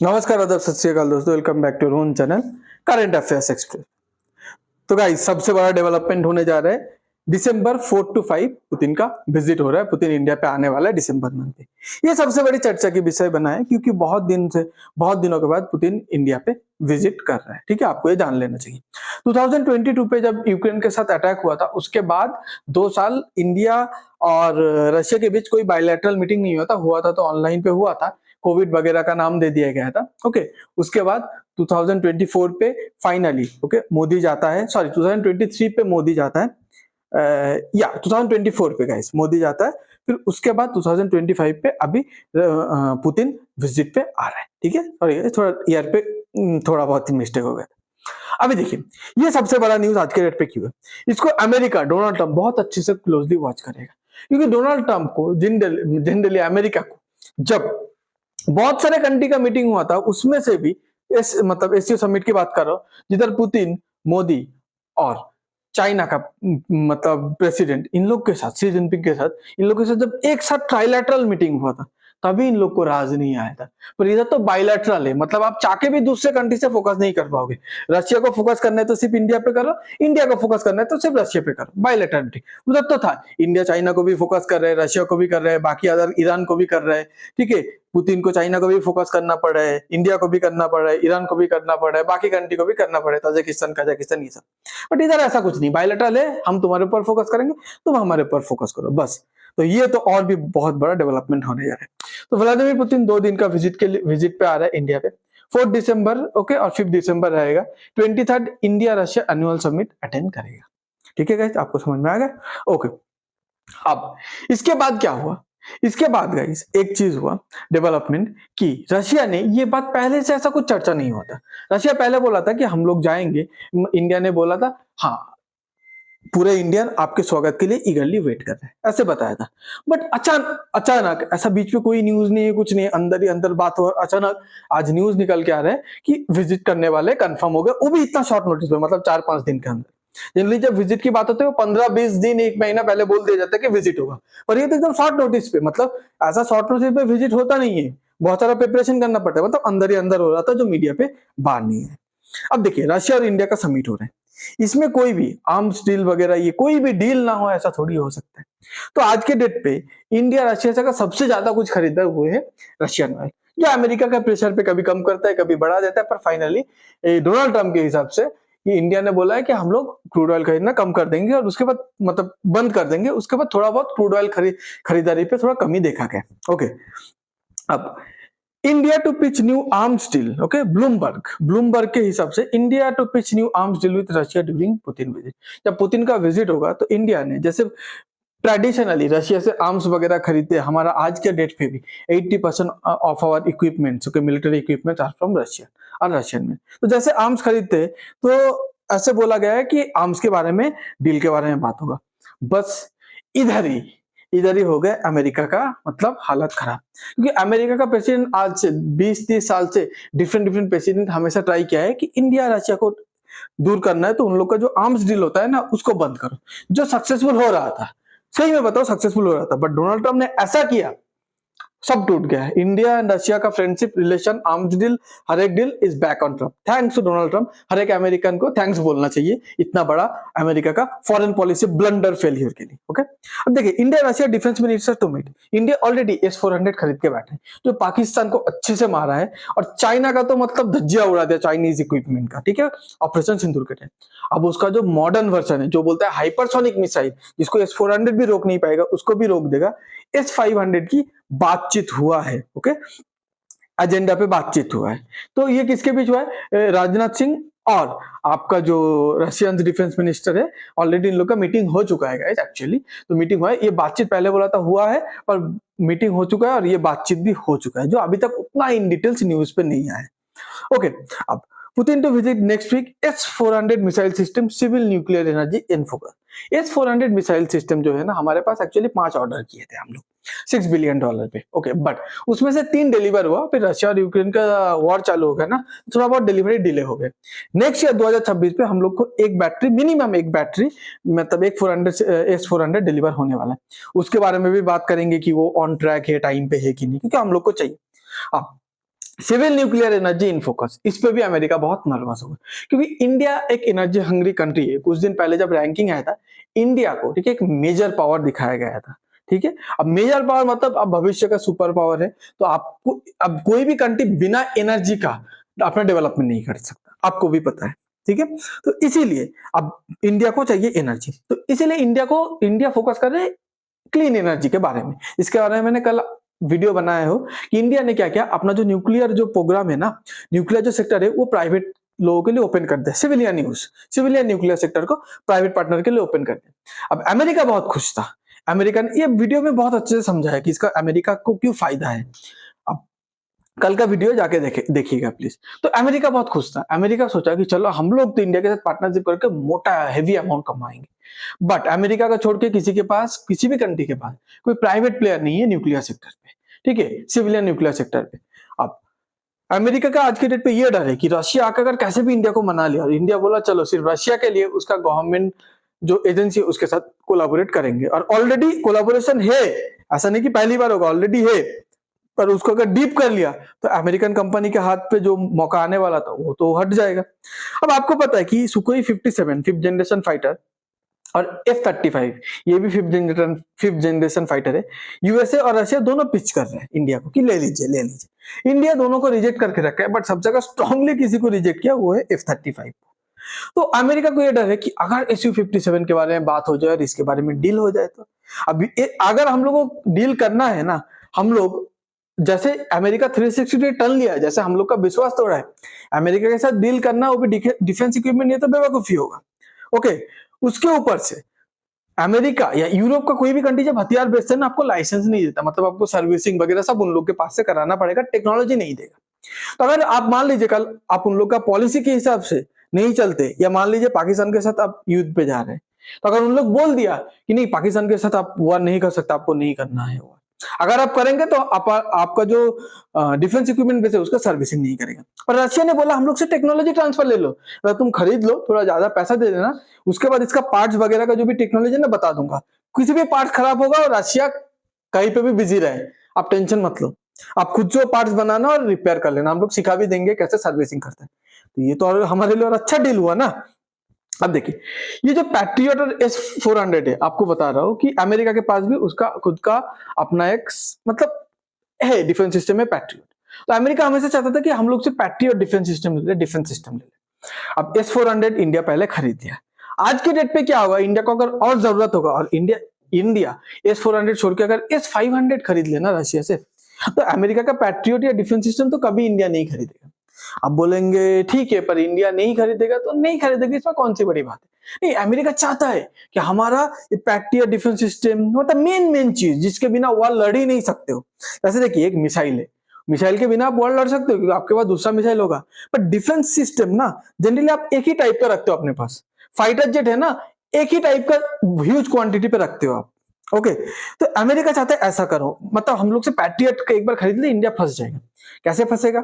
नमस्कार, आदाब, सत श्री अकाल दोस्तों। Welcome back to your own channel current affairs express. तो गाइस, सबसे बड़ा डेवलपमेंट होने जा रहा है दिसंबर 4 to 5 पुतिन का विजिट हो रहा है। पुतिन इंडिया पे आने वाला है दिसंबर मंथ में। ये सबसे बड़ी चर्चा की विषय बना है क्योंकि बहुत दिनों के बाद पुतिन इंडिया पे विजिट कर रहा है। ठीक है, आपको ये जान लेना चाहिए। 2022 पे जब यूक्रेन के साथ अटैक हुआ था, उसके बाद 2 साल इंडिया और रशिया के बीच कोई बायलैटरल मीटिंग नहीं हुआ था तो ऑनलाइन पे हुआ था। कोविड वगैरह का नाम दे दिया गया था। ओके, उसके बाद 2024 पे फाइनली मोदी जाता है, सॉरी 2023 पे मोदी जाता है, 2024 पे गाइस मोदी जाता है। फिर उसके बाद 2025 पे अभी पुतिन विजिट पे आ रहा है। ठीक है, सॉरी थोड़ा ईयर पे थोड़ा बहुत मिस्टेक हो गया। अभी देखिए, ये सबसे बड़ा न्यूज आज के डेट पे क्यों है। इसको अमेरिका, डोनाल्ड ट्रंप बहुत अच्छे से क्लोजली वॉच करेगा, क्योंकि डोनाल्ड ट्रंप को जनरली अमेरिका को जब बहुत सारे कंट्री का मीटिंग हुआ था, उसमें से भी एससीओ समिट की बात कर रहा हूं, जिधर पुतिन, मोदी और चाइना का प्रेसिडेंट, इन लोग के साथ, शी जिनपिंग के साथ, इन लोग के साथ जब एक साथ ट्राइलैटरल मीटिंग हुआ था, तभी इन लोग को राज नहीं आया था। पर इधर तो बायलैटरल है, मतलब आप चाह के भी दूसरे कंट्री से फोकस नहीं कर पाओगे। रशिया को फोकस करना है तो सिर्फ इंडिया पे करो, इंडिया को फोकस करना है तो सिर्फ रशिया पे करो। बायलैटरल मीटिंग उधर तो था, इंडिया चाइना को भी फोकस कर रहे हैं, रशिया को भी कर रहे हैं, बाकी अदर ईरान को भी कर रहे हैं। ठीक है, पुतिन को चाइना को भी फोकस करना पड़ रहा है, इंडिया को भी करना पड़ रहा है, ईरान को भी करना पड़ रहा है, बाकी कंट्री को भी करना पड़ रहा है, ताजिकिस्तान, कजाकिस्तान, ये सब। बट इधर ऐसा कुछ नहीं, बायलैटरल है, हम तुम्हारे ऊपर फोकस करेंगे, तुम हमारे ऊपर फोकस करो, बस। तो ये तो और भी बहुत बड़ा डेवलपमेंट होने जा रहा है। तो व्लादिमीर पुतिन 2 दिन का विजिट पे आ रहा है इंडिया पे। 4 दिसंबर और 5 दिसंबर रहेगा। 23 India Russia annual summit attend करेगा। ठीक है गाइस, आपको समझ में आ गया? ओके, अब इसके बाद क्या हुआ? इसके बाद गाइस एक चीज हुआ डेवलपमेंट कि रशिया ने, ये बात पहले से ऐसा कुछ चर्चा नहीं हुआ था। रशिया पहले बोला था कि हम लोग जाएंगे, इंडिया ने बोला था हाँ, पूरे इंडियन आपके स्वागत के लिए ईगरली वेट कर रहे हैं, ऐसे बताया था। बट अचानक ऐसा बीच में कोई न्यूज नहीं है, कुछ नहीं, अंदर ही अंदर बात हो, अचानक आज न्यूज निकल के आ रहा है कि विजिट करने वाले कंफर्म हो गए, वो भी इतना शॉर्ट नोटिस पे, मतलब 4-5 दिन के अंदर। जनरली जब विजिट की बात होती है वो 15-20 दिन, 1 महीना पहले बोल दिया जाता है कि विजिट होगा, पर ये तो एकदम शॉर्ट नोटिस पे, मतलब ऐसा शॉर्ट नोटिस पे विजिट होता नहीं है, बहुत सारा प्रिपरेशन करना पड़ता है, मतलब अंदर ही अंदर हो रहा था, जो मीडिया पे बाहर नहीं है। अब देखिए, रशिया और इंडिया का समिट हो रहा है, इसमें कोई भी आर्म्स डील वगैरह, ये कोई भी डील ना हो, ऐसा थोड़ी हो सकता है। तो आज के डेट पे इंडिया रशिया से का सबसे ज्यादा कुछ खरीदा हुए है रशियन ऑयल, जो अमेरिका का प्रेशर पे कभी कम करता है, कभी बढ़ा देता है, पर फाइनली डोनाल्ड ट्रंप के हिसाब से कि इंडिया ने बोला है कि हम लोग क्रूड ऑयल खरीदना कम कर देंगे और उसके बाद बंद कर देंगे, उसके बाद थोड़ा बहुत क्रूड ऑयल खरीदारी पे थोड़ा कमी देखा गया। ओके, अब India to pitch new arms deal, okay, Bloomberg के हिसाब से India to pitch new arms deal with Russia during Putin visit. जब पुतिन का विजिट होगा तो इंडिया ने, जैसे ट्रेडिशनली रशिया से आर्म्स वगैरह खरीदते हैं, हमारा आज के डेट पे भी 80% of our equipments, okay, military equipments are from Russia और रशियन में। तो जैसे आर्म्स खरीदते हैं, तो ऐसे बोला गया है कि आर्म्स के बारे में, डील के बारे में बात होगा। बस इधर ही हो गया अमेरिका का, मतलब हालत खराब, क्योंकि अमेरिका का प्रेसिडेंट आज से 20-30 साल से डिफरेंट प्रेसिडेंट हमेशा ट्राई किया है कि इंडिया रशिया को दूर करना है, तो उन लोग का जो आर्म्स डील होता है ना, उसको बंद करो, जो सक्सेसफुल हो रहा था, सही में बताओ सक्सेसफुल हो रहा था। बट डोनाल्ड ट्रंप ने ऐसा किया, सब टूट गया है। इंडिया एंड रशिया का फ्रेंडशिप रिलेशन, आर्म्स डील, हर एक deal is back on Trump. Thanks to Donald Trump, हर एक अमेरिकन को थैंक्स बोलना चाहिए इतना बड़ा अमेरिका का फॉरेन पॉलिसी ब्लंडर फेलियर के लिए। ओके, अब देखिए, India Russia defence minister to meet. India already S-400 खरीद के बैठे, जो पाकिस्तान को अच्छे से मारा है, और चाइना का तो मतलब धज्जिया उड़ा दिया चाइनीज इक्विपमेंट का। ठीक है, ऑपरेशन सिंदूर के टाइम। अब उसका जो मॉडर्न वर्जन है, जो बोलता है हाइपरसोनिक मिसाइल, जिसको S-400 भी रोक नहीं पाएगा, उसको भी रोक देगा, S-500 की बातचीत हुआ है। ओके, एजेंडा पे बातचीत हुआ है। तो ये किसके बीच हुआ है? राजनाथ सिंह और आपका जो रशियन डिफेंस मिनिस्टर है, ऑलरेडी इन लोग का मीटिंग हो चुका है गाइस, एक्चुअली तो मीटिंग हुआ है। ये बातचीत पहले बोला था हुआ है, पर मीटिंग हो चुका है और ये बातचीत भी हो चुका है, जो अभी तक उतना इन डिटेल्स न्यूज पे नहीं आया है। ओके, अब Putin to visit next week S-400 missile system, civil nuclear energy in focus. S-400 missile system जो है ना, हमारे पास एक्चुअली 5 ऑर्डर किए थे हम लोग $6 बिलियन पे। ओके, बट उसमें से 3 डिलीवर हुआ, फिर रशिया और यूक्रेन का वॉर चालू हो गया ना, थोड़ा बहुत डिलीवरी डिले हो गए। नेक्स्ट ईयर 2026 पे हम लोग को एक बैटरी, मिनिमम एक बैटरी, मतलब एक S-400 डिलीवर होने वाला है। उसके बारे में भी बात करेंगे कि वो ऑन ट्रैक है, टाइम पे है कि नहीं, क्योंकि हम लोग को चाहिए। अब civil nuclear energy in focus, इस पे भी अमेरिका बहुत नर्वस होगा, क्योंकि इंडिया एक एनर्जी हंग्री कंट्री है। कुछ दिन पहले जब रैंकिंग आया था, इंडिया को, ठीक है, एक मेजर पावर दिखाया गया था, ठीक है। अब मेजर पावर मतलब अब भविष्य का सुपर पावर है, तो आपको अब कोई भी कंट्री बिना एनर्जी का अपना डेवलपमेंट नहीं कर सकता, आपको भी पता है, ठीक है। तो इसीलिए अब इंडिया को चाहिए एनर्जी, तो इसीलिए इंडिया फोकस कर रहे हैं क्लीन एनर्जी के बारे में। इसके बारे में मैंने कल वीडियो बनाया हो कि इंडिया ने क्या किया, अपना जो न्यूक्लियर जो प्रोग्राम है ना, न्यूक्लियर जो सेक्टर है वो प्राइवेट लोगों के लिए ओपन कर दिया, सिविलियन न्यूक्लियर सेक्टर को प्राइवेट पार्टनर के लिए ओपन कर दिया। अब अमेरिका बहुत खुश था, अमेरिका ने ये वीडियो में बहुत अच्छे से समझाया कि इसका अमेरिका को क्यों फायदा है। अब कल का वीडियो जाके देखिएगा प्लीज। तो अमेरिका बहुत खुश था, अमेरिका सोचा कि चलो हम लोग तो इंडिया के साथ पार्टनरशिप करके मोटा हेवी अमाउंट कमाएंगे। बट अमेरिका का छोड़ के किसी के पास, किसी भी कंट्री के पास कोई प्राइवेट प्लेयर नहीं है न्यूक्लियर सेक्टर पे, ठीक है, सिविलियन न्यूक्लियर सेक्टर पे। अब अमेरिका का आज के डेट पे ये डर है कि रशिया आकर अगर कैसे भी इंडिया को मना लिया, और इंडिया बोला चलो सिर्फ रशिया के लिए उसका गवर्नमेंट जो एजेंसी है उसके साथ कोलाबोरेट करेंगे, और ऑलरेडी कोलाबोरेशन है, ऐसा नहीं कि पहली बार होगा, ऑलरेडी है। पर उसको अगर डीप कर लिया तो अमेरिकन कंपनी के हाथ पे जो मौका आने वाला था वो तो हट जाएगा। अब आपको पता है कि सुखोई 57 फिफ्थ जनरेशन फाइटर और F-35 ये भी फिफ्थ जनरेशन फाइटर है, यूएसए और रशिया दोनों पिच कर रहे हैं इंडिया को कि ले लीजिए। इंडिया दोनों को रिजेक्ट करके रखा है, बट सब जगह स्ट्रांगली किसी को रिजेक्ट किया वो है F-35। तो अमेरिका को ये डर है कि अगर SU-57 के बारे में बात हो जाए और इसके बारे में डील हो जाए तो अभी अगर हम लोगों को डील करना है ना, हम लोग जैसे अमेरिका 360 टन लिया है, जैसे हम लोग का विश्वास तोड़ा है, अमेरिका के साथ डील करना, वो भी डिफेंस इक्विपमेंट, ये तो बेवकूफी होगा। ओके, उसके ऊपर से अमेरिका या यूरोप का कोई भी कंट्री जब हथियार बेचते हैं ना, आपको लाइसेंस नहीं देता, मतलब आपको सर्विसिंग वगैरह सब उन लोग के पास से कराना पड़ेगा, टेक्नोलॉजी नहीं देगा। तो अगर आप मान लीजिए कल आप उन लोग का पॉलिसी के हिसाब से नहीं चलते, या मान लीजिए पाकिस्तान के साथ आप युद्ध पे जा रहे हैं, तो अगर उन लोग बोल दिया कि नहीं पाकिस्तान के साथ आप वॉर नहीं कर सकते, आपको नहीं करना है वॉर, अगर आप करेंगे तो आपका जो डिफेंस इक्विपमेंट बेचे उसका सर्विसिंग नहीं करेगा। पर रशिया ने बोला हम लोग से टेक्नोलॉजी ट्रांसफर ले लो, अगर तुम खरीद लो, थोड़ा ज्यादा पैसा दे देना, उसके बाद इसका पार्ट्स वगैरह का जो भी टेक्नोलॉजी ना बता दूंगा, किसी भी पार्ट खराब होगा और रशिया कहीं पे भी बिजी रहे, आप टेंशन मत लो, आप खुद जो पार्ट्स बनाना और रिपेयर कर लेना, हम लोग सिखा भी देंगे कैसे सर्विसिंग करते हैं। तो ये तो और हमारे लिए और अच्छा डील हुआ ना। अब देखिए ये जो पैट्रियट और S-400 है, आपको बता रहा हूं कि अमेरिका के पास भी उसका खुद का अपना एक मतलब है डिफेंस सिस्टम है पैट्रियट। तो अमेरिका हमेशा चाहता था कि हम लोग से पैट्रियट डिफेंस सिस्टम ले ले। अब S-400 इंडिया पहले खरीद लिया, आज के डेट पे क्या होगा, इंडिया को अगर और जरूरत होगा और इंडिया S-400 छोड़ के अगर S-500 खरीद लेना रशिया से, तो अमेरिका का पैट्रियट या डिफेंस सिस्टम तो कभी इंडिया नहीं खरीदेगा। आप बोलेंगे ठीक है पर इंडिया नहीं खरीदेगा, तो नहीं खरीदेगा, इसमें कौन सी बड़ी बात है। नहीं, अमेरिका चाहता है कि हमारा पैट्रियट डिफेंस सिस्टम मतलब मेन चीज जिसके बिना वॉर लड़ ही नहीं सकते हो। जैसे देखिए एक मिसाइल है, मिसाइल के बिना आप वॉर लड़ सकते हो क्योंकि आपके पास दूसरा मिसाइल होगा, पर डिफेंस सिस्टम ना जनरली आप एक ही टाइप का रखते हो अपने पास। फाइटर जेट है ना, एक ही टाइप का ह्यूज क्वांटिटी पे रखते हो आप। ओके, तो अमेरिका चाहता है ऐसा करो, मतलब हम लोग से पैट्रियट एक बार खरीद ले, इंडिया फंस जाएगा। कैसे फंसेगा,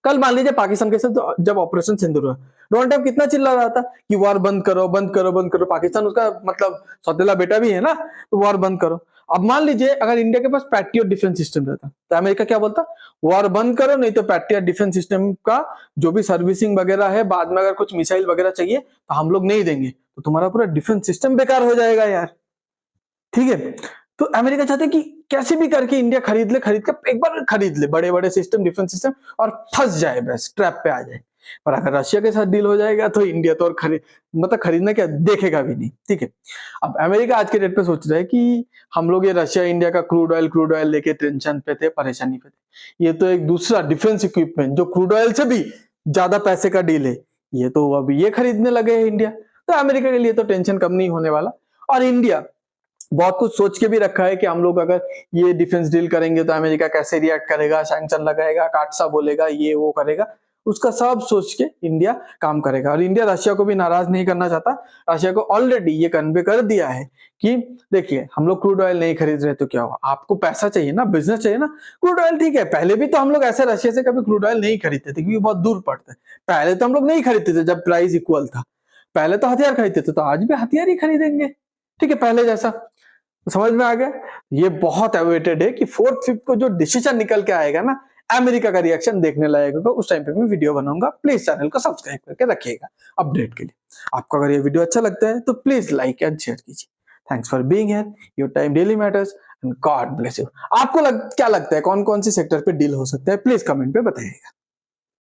कल मान लीजिए पाकिस्तान के साथ जब ऑपरेशन सिंदूर हुआ, डोनाल्ड ट्रंप कितना चिल्ला रहा था कि वॉर बंद करो बंद करो बंद करो, पाकिस्तान उसका मतलब सौतेला बेटा भी है ना, तो वॉर बंद करो। अब मान लीजिए अगर इंडिया के पास पैट्रियट डिफेंस सिस्टम रहता तो अमेरिका क्या बोलता, वॉर बंद करो, नहीं तो पैट्रियट डिफेंस सिस्टम का जो भी सर्विसिंग वगैरह है, बाद में अगर कुछ मिसाइल वगैरह चाहिए तो हम लोग नहीं देंगे, तो तुम्हारा पूरा डिफेंस सिस्टम बेकार हो जाएगा यार। ठीक है, तो अमेरिका चाहते हैं कि कैसे भी करके इंडिया खरीद के एक बार खरीद ले बड़े बड़े सिस्टम, डिफेंस सिस्टम, और फंस जाए, बस ट्रैप पे आ जाए। पर अगर रशिया के साथ डील हो जाएगा तो इंडिया तो और खरीदना क्या देखेगा भी नहीं। ठीक है, अब अमेरिका आज के डेट पे सोच रहा है कि हम लोग ये रशिया इंडिया का क्रूड ऑयल लेके टेंशन पे थे, परेशानी पे थे, ये तो एक दूसरा डिफेंस इक्विपमेंट जो क्रूड ऑयल से भी ज्यादा पैसे का डील है, ये तो अभी ये खरीदने लगे हैं इंडिया, तो अमेरिका के लिए तो टेंशन कम नहीं होने वाला। और इंडिया बहुत कुछ सोच के भी रखा है कि हम लोग अगर ये डिफेंस डील करेंगे तो अमेरिका कैसे रिएक्ट करेगा, सैंक्शन लगाएगा, काटसा बोलेगा, ये वो करेगा, उसका सब सोच के इंडिया काम करेगा। और इंडिया रशिया को भी नाराज नहीं करना चाहता, रशिया को ऑलरेडी ये कन्वे कर दिया है कि देखिए हम लोग क्रूड ऑयल नहीं खरीद रहे तो क्या हुआ, आपको पैसा चाहिए ना, बिजनेस चाहिए ना, क्रूड ऑयल ठीक है, पहले भी तो हम लोग ऐसे रशिया से कभी क्रूड ऑयल नहीं खरीदते थे क्योंकि बहुत दूर पड़ता है, पहले तो हम लोग नहीं खरीदते थे जब प्राइस इक्वल था, पहले तो हथियार खरीदते थे, तो आज भी हथियार ही खरीदेंगे, ठीक है, पहले जैसा। समझ में आ गया, ये बहुत अवेटेड है कि 4th 5th को जो डिसीजन निकल के आएगा ना, अमेरिका का रिएक्शन देखने लायक होगा, उस टाइम पे मैं वीडियो बनाऊंगा। प्लीज चैनल को सब्सक्राइब करके रखिएगा अपडेट के लिए। आपको अगर ये वीडियो अच्छा लगता है तो प्लीज लाइक एंड शेयर कीजिए। Thanks for being here, your time really matters and God bless you. आपको क्या लगता है कौन कौन सी सेक्टर पे डील हो सकता है, प्लीज कमेंट पे बताइएगा।